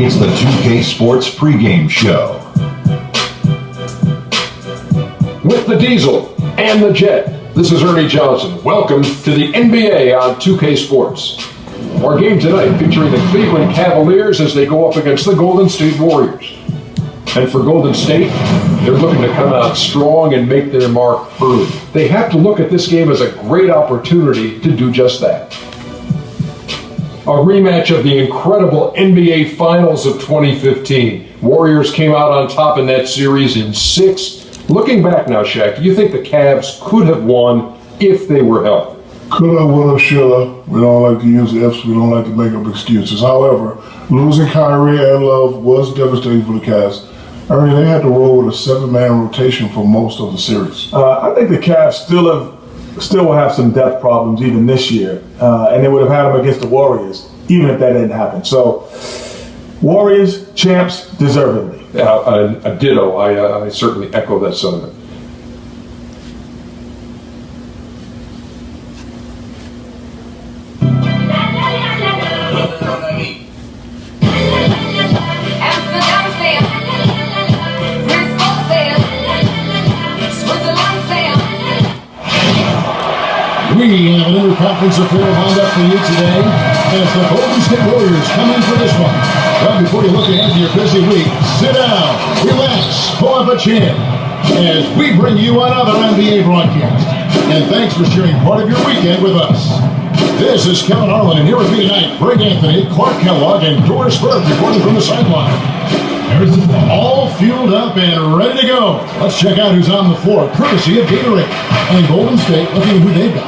It's the 2K Sports pregame show. With the Diesel and the Jet, this is Ernie Johnson. Welcome to the NBA on 2K Sports. Our game tonight featuring the Cleveland Cavaliers as they go up against the Golden State Warriors. And for Golden State, they're looking to come out strong and make their mark early. They have to look at this game as a great opportunity to do just that. A rematch of the incredible NBA Finals of 2015. Warriors came out on top in that series in 6. Looking back now, Shaq, do you think the Cavs could have won if they were healthy? Could have, would have, should have. We don't like to use ifs. We don't like to make up excuses. However, losing Kyrie and Love was devastating for the Cavs. Ernie, they had to roll with a 7-man rotation for most of the series. I think the Cavs still will have some depth problems even this year, and they would have had them against the Warriors even if that didn't happen. So, Warriors, champs, deservedly. A ditto. I certainly echo that sentiment. We have an interconference affair lined up for you today as the Golden State Warriors come in for this one. Well, before you look ahead to your busy week, sit down, relax, pull up a chair as we bring you another NBA broadcast. And thanks for sharing part of your weekend with us. This is Kevin Harlan, and here with me tonight, Greg Anthony, Clark Kellogg, and Doris Burke reporting from the sideline. All fueled up and ready to go. Let's check out who's on the floor, courtesy of Gatorade. And Golden State, looking at who they've got.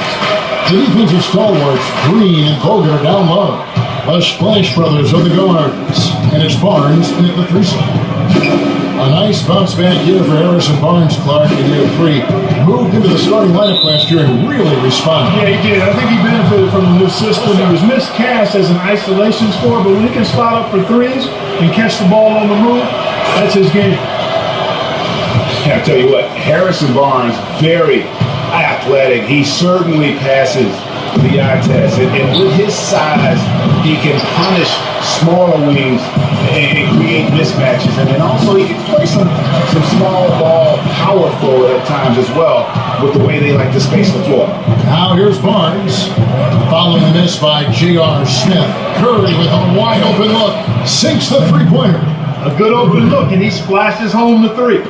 The defensive stalwarts, Green and Bogut are down low. The Splash Brothers are the guards. And it's Barnes in at the 3 slot. A nice bounce back year for Harrison Barnes, Clark, in year 3. Moved into the starting lineup last year and really responded. Yeah, he did. I think he benefited from the new system. He was miscast as an isolation scorer, but when he can spot up for threes and catch the ball on the move, that's his game. Yeah, I'll tell you what, Harrison Barnes, very athletic. He certainly passes the eye test. And with his size, he can punish smaller wings and create mismatches. And then also he can play some small ball power forward at times as well with the way they like to space the floor. Now here's Barnes. Following the miss by J.R. Smith. Curry with a wide open look. Sinks the three-pointer. A good open look, and he splashes home the 3.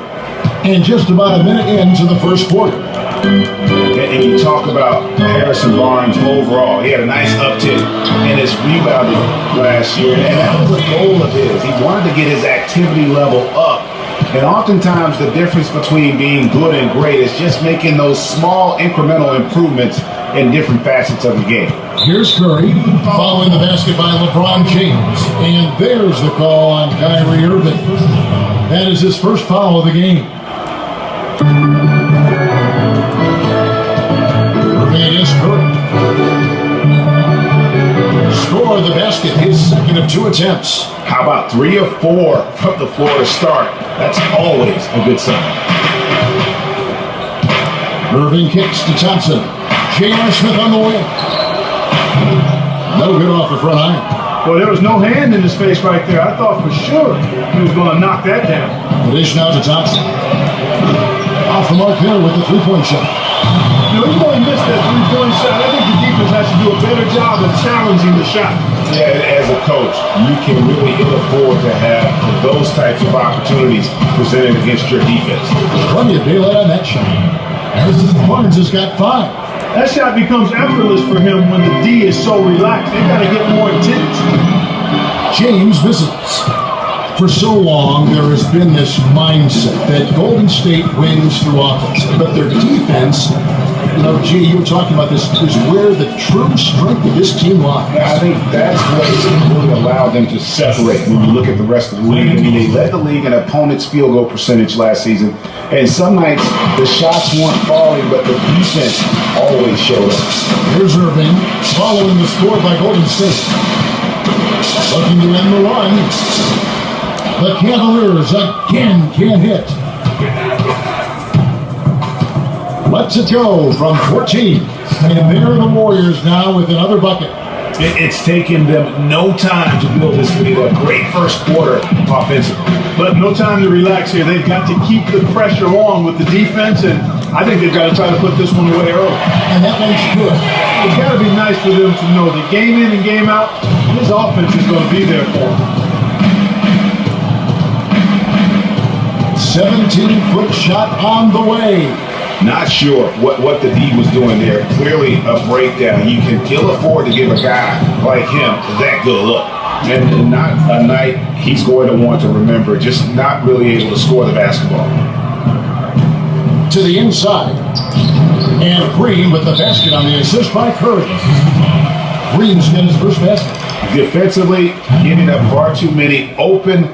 And just about a minute into the first quarter. And you talk about Harrison Barnes overall. He had a nice uptick in his rebounding last year, and that was a goal of his. He wanted to get his activity level up. And oftentimes the difference between being good and great is just making those small incremental improvements in different facets of the game. Here's Curry following the basket by LeBron James. And there's the call on Kyrie Irving. That is his first foul of the game. Irving against Curry. Score the basket, his second of 2 attempts. How about 3 or 4 from the floor to start? That's always a good sign. Irving kicks to Thompson. J.R. Smith on the wing. No good off the front iron. Well, there was no hand in his face right there. I thought for sure he was going to knock that down. The dish now to Thompson. Off the mark there with the 3-point shot. You know, he only missed that 3-point shot. I think the defense has to do a better job of challenging the shot. Yeah, as a coach, you can really ill afford to have those types of opportunities presented against your defense. Plenty of daylight on that shot. Harrison Barnes has got 5. That shot becomes effortless for him when the D is so relaxed. They've got to get more intense. James misses. For so long, there has been this mindset that Golden State wins through offense, but their defense, G, you were talking about this, is where the true strength of this team lies. Yeah, I think that's what really allowed them to separate when you look at the rest of the league. I mean, they led the league in opponents' field goal percentage last season, and some nights the shots weren't falling, but the defense always showed up. Here's Irving, following the score by Golden State. Looking to end the run. The Cavaliers again can't hit. Let's it go from 14. And there are the Warriors now with another bucket. It's taken them no time to build this lead. A great first quarter offensively. But no time to relax here. They've got to keep the pressure on with the defense, and I think they've got to try to put this one away early. And that makes good. It's got to be nice for them to know that game in and game out, his offense is going to be there for them. 17-foot shot on the way. Not sure what the D was doing there. Clearly a breakdown. You can ill afford to give a guy like him that good look. And not a night he's going to want to remember, just not really able to score the basketball. To the inside. And Green with the basket on the assist by Curry. Green's got his first basket. Defensively, giving up far too many open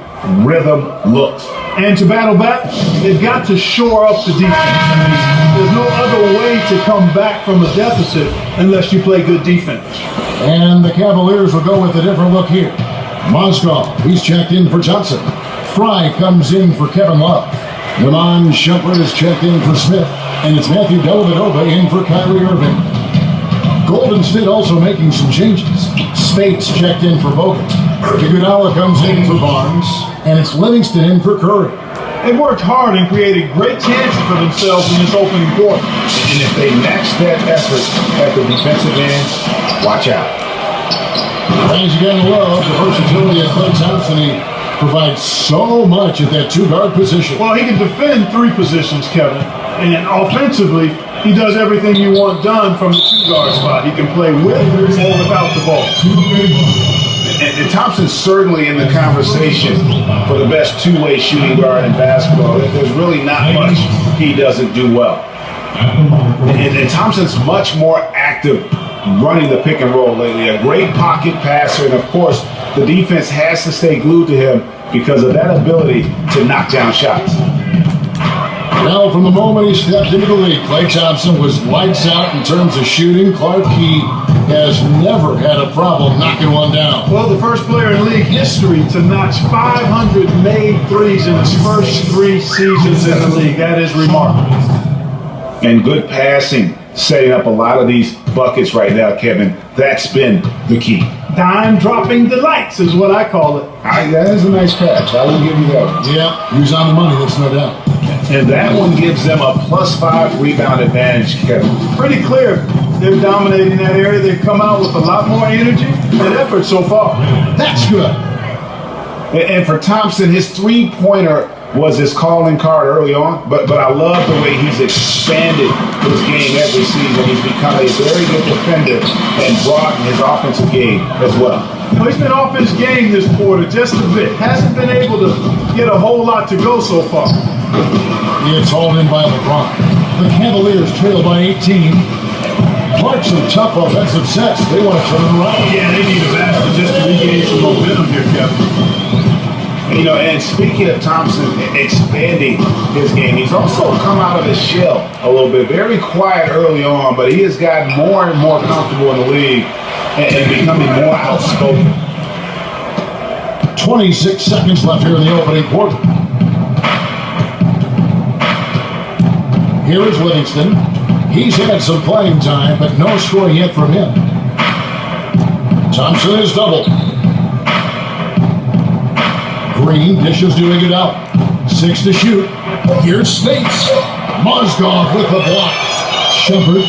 rhythm looks. And to battle back, they've got to shore up the defense. I mean, there's no other way to come back from a deficit unless you play good defense. And the Cavaliers will go with a different look here. Mozgov, he's checked in for Johnson. Fry comes in for Kevin Love. Iman Shumpert is checked in for Smith. And it's Matthew Dellavedova in for Kyrie Irving. Golden State also making some changes. Spates checked in for Bogut. Iguodala comes in for Barnes. And it's Livingston in for Curry. They've worked hard and created great chances for themselves in this opening quarter. And if they match that effort at the defensive end, watch out. Fans are going to love the versatility of Klay Thompson. He provides so much at that two-guard position. Well, he can defend three positions, Kevin. And offensively, he does everything you want done from the two-guard spot. He can play with or without the ball. And Thompson's certainly in the conversation for the best two-way shooting guard in basketball. There's really not much he doesn't do well. And Thompson's much more active running the pick and roll lately. A great pocket passer, and of course, the defense has to stay glued to him because of that ability to knock down shots. Now, from the moment he stepped into the league, Klay Thompson was lights out in terms of shooting. Clark Key has never had a problem knocking one down. Well, the first player in league history to notch 500 made threes in his first 3 seasons in the league. That is remarkable. And good passing, setting up a lot of these buckets right now, Kevin. That's been the key. Dime-dropping delights is what I call it. That is a nice catch. I will give you that one. Yeah, he was on the money, that's no doubt. And that one gives them a +5 rebound advantage, Kevin. Pretty clear. They're dominating that area. They've come out with a lot more energy and effort so far. That's good. And for Thompson, his three-pointer was his calling card early on, but I love the way he's expanded his game every season. He's become a very good defender and broadened his offensive game as well. He's been off his game this quarter just a bit. Hasn't been able to get a whole lot to go so far. It's hauled in by LeBron. The Cavaliers trail by 18. Clarkson, tough offensive sets. They want to turn it around. Yeah, they need a basket just to regain some momentum here, Kevin. You know, and speaking of Thompson expanding his game, he's also come out of his shell a little bit. Very quiet early on, but he has gotten more and more comfortable in the league and becoming more outspoken. 26 seconds left here in the opening quarter. Here is Livingston. He's had some playing time, but no scoring yet from him. Thompson is doubled. Green dishes to Iguodala. 6 to shoot. Here's Spates. Mozgov with the block. Shumpert.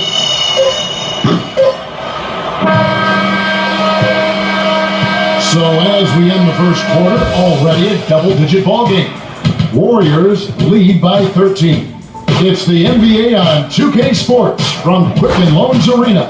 So as we end the first quarter, already a double-digit ball game. Warriors lead by 13. It's the NBA on 2K Sports from Quicken Loans Arena.